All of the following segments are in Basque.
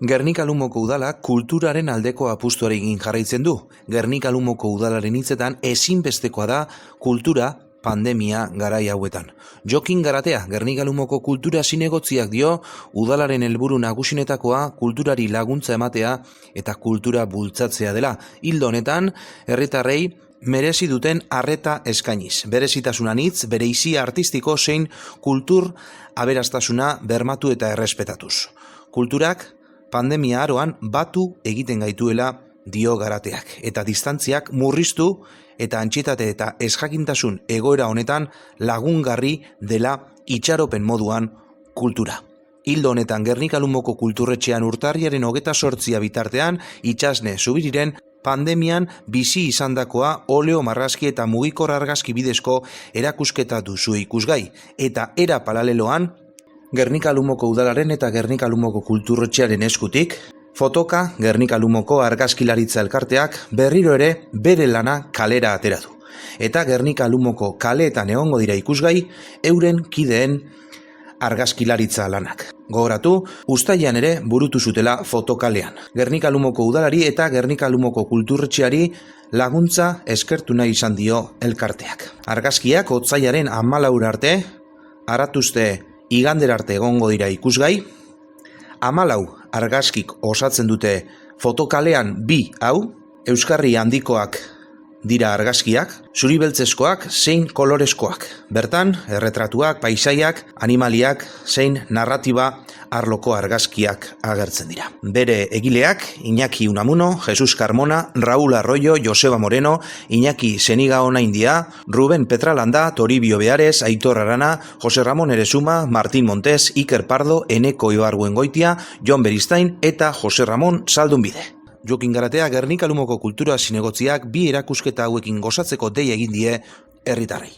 Gernika-Lumoko udalak kulturaren aldeko apustuarekin jarraitzen du. Gernika-Lumoko udalaren hitzetan ezinbestekoa da kultura pandemia garai hauetan. Jokin Garatea, Gernika-Lumoko kultura zinegotziak dio, udalaren helburu nagusinetakoa kulturari laguntza ematea eta kultura bultzatzea dela. Ildo honetan, herritarrei merezi duten arreta eskainiz. Berezitasun anitz, bereizi artistiko zein kultur aberastasuna bermatu eta errespetatuz. Kulturak pandemia aroan batu egiten gaituela dio Garateak, eta distantziak murriztu eta antxietate eta ezjakintasun egoera honetan lagungarri dela itxaropen moduan kultura. Hildo honetan Gernika-Lumoko kulturretxean urtarriaren 28 bitartean Itxasne Zubiriren pandemian bizi izandakoa oleo marrazki eta mugikor argazki bidezko erakusketa duzu ikusgai, eta era paraleloan Gernika-Lumoko udalaren eta Gernika-Lumoko kulturretxearen eskutik, fotoka Gernika-Lumoko argazkilaritza elkarteak berriro ere bere lana kalera ateratu. Eta Gernika-Lumoko kaleetan egongo dira ikusgai euren kideen argazkilaritza lanak. Gogoratu, uztailean ere burutu zutela fotokalean. Gernika-Lumoko udalari eta Gernika-Lumoko kulturretxeari laguntza eskertu nahi izan dio elkarteak. Argazkiak otsailaren 14 arte, aratuzte igander arte egongo dira ikusgai. 14 argazkik osatzen dute fotokalean 2 hau, euskarri handikoak dira argazkiak, zuri beltzezkoak zein kolorezkoak. Bertan, erretratuak, paisaiak, animaliak zein narratiba arloko argazkiak agertzen dira. Bere egileak, Iñaki Unamuno, Jesus Carmona, Raúl Arroyo, Joseba Moreno, Iñaki Zenigaona India, Ruben Petralanda, Toribio Beares, Aitor Arana, Jose Ramón Eresuma, Martín Montes, Iker Pardo, Eneko Ibarguengoitia, Jon Beristain eta Jose Ramón Zaldunbide. Jokin Garatea Gernika-Lumoko kultura zinegotziak bi erakusketa hauekin gozatzeko deia egin die herritarrei.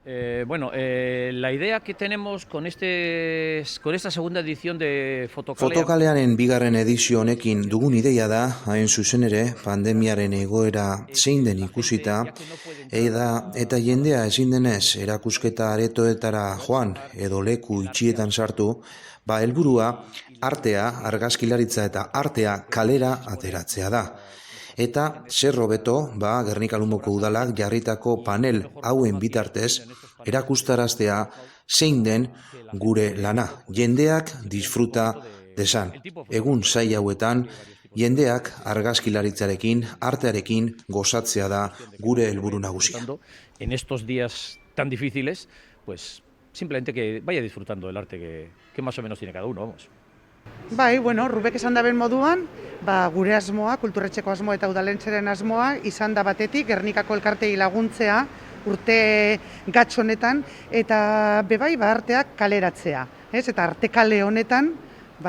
La idea que tenemos con esta segunda edición de Fotokalea... Fotokalearen bigarren edizio honekin dugun ideia da, hain zuzen ere, pandemiaren egoera zein den ikusita, eta jendea ezin denez erakusketa aretoetara joan edo leku itxietan sartu, helburua artea, argazkilaritza eta artea kalera ateratzea da. Eta zer hobeto, Gernika-Lumoko udalak jarritako panel hauen bitartez erakustaraztea zein den gure lana. Jendeak disfruta desan. Egun zaila hauetan, jendeak argazkilaritzarekin, artearekin gozatzea da gure helburu nagusia. En estos días tan difíciles, pues simplemente que vaya disfrutando del arte que más o menos tiene cada uno, vamos. Rubek esan daben moduan, gure asmoa, kulturretxeko asmoa eta udalentzaren asmoa, izan da batetik Gernikako elkartei laguntzea urte gatz honetan, eta arteak kaleratzea. Eta arte kale honetan,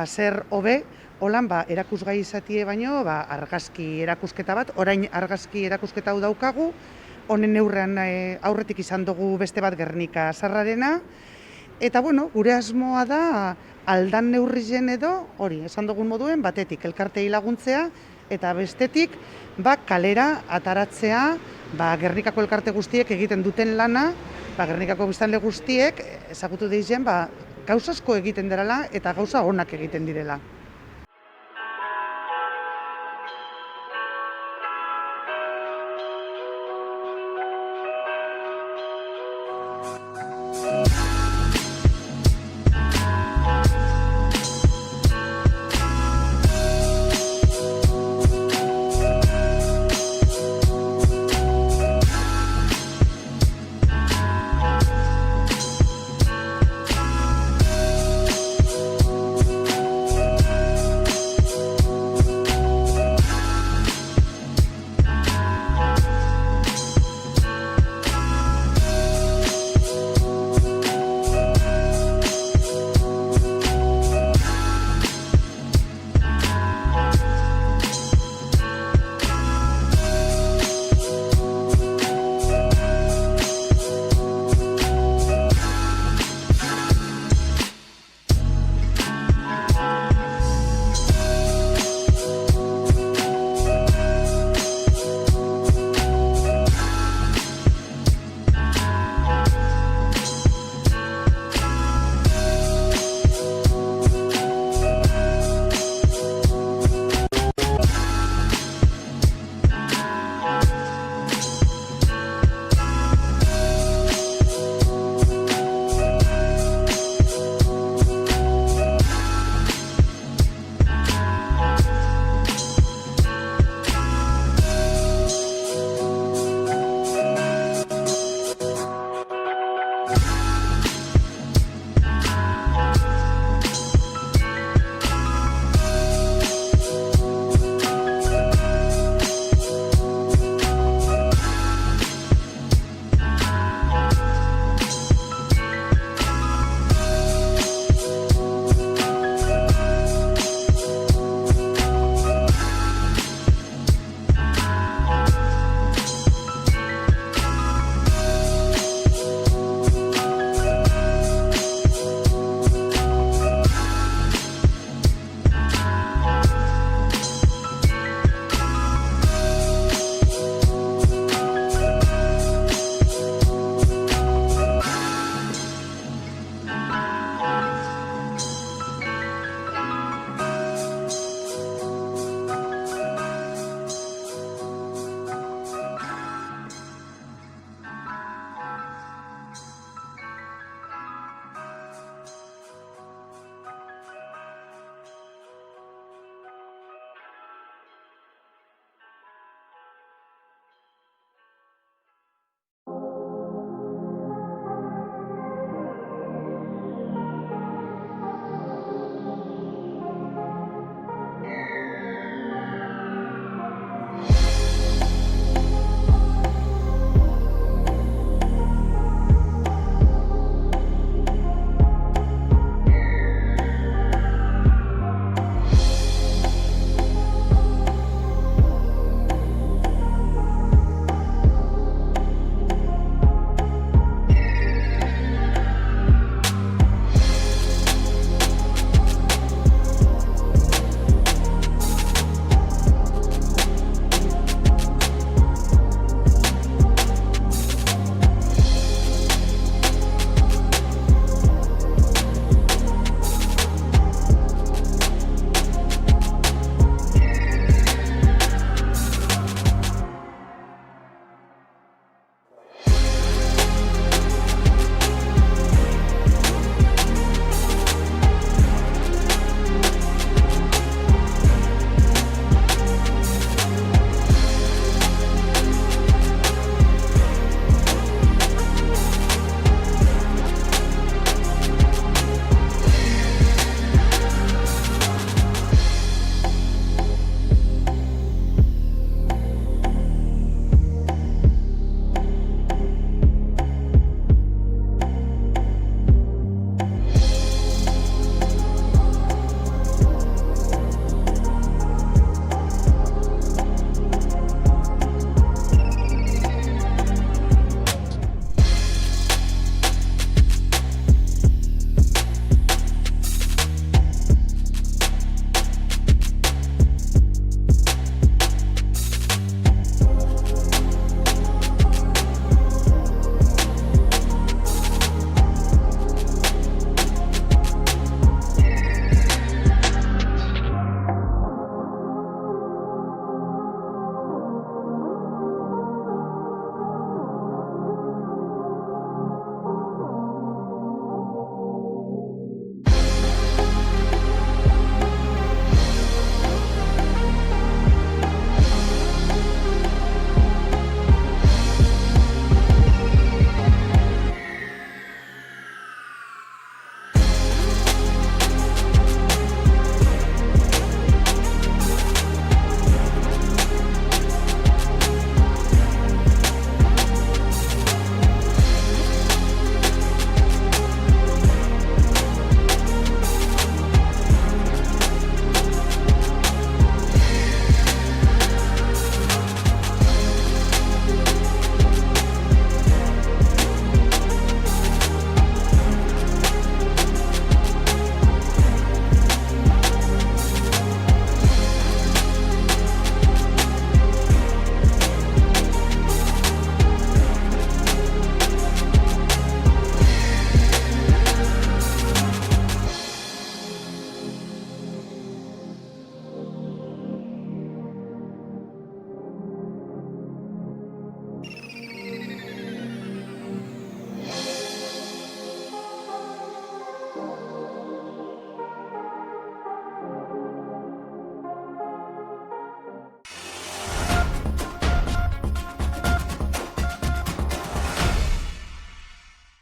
zer hobe, holan erakusgai izatie baino, argazki erakusketa bat, orain argazki erakusketa hau daukagu, honen neurrean aurretik izan dugu beste bat Gernika Zarrarena, eta gure asmoa da aldan neurrizen edo, esan dugun moduen, batetik elkartei laguntzea, eta bestetik kalera ataratzea Gernikako elkarte guztiek egiten duten lana, Gernikako biztanle guztiek ezagutu deizen gauza asko egiten derala eta gauza onak egiten direla.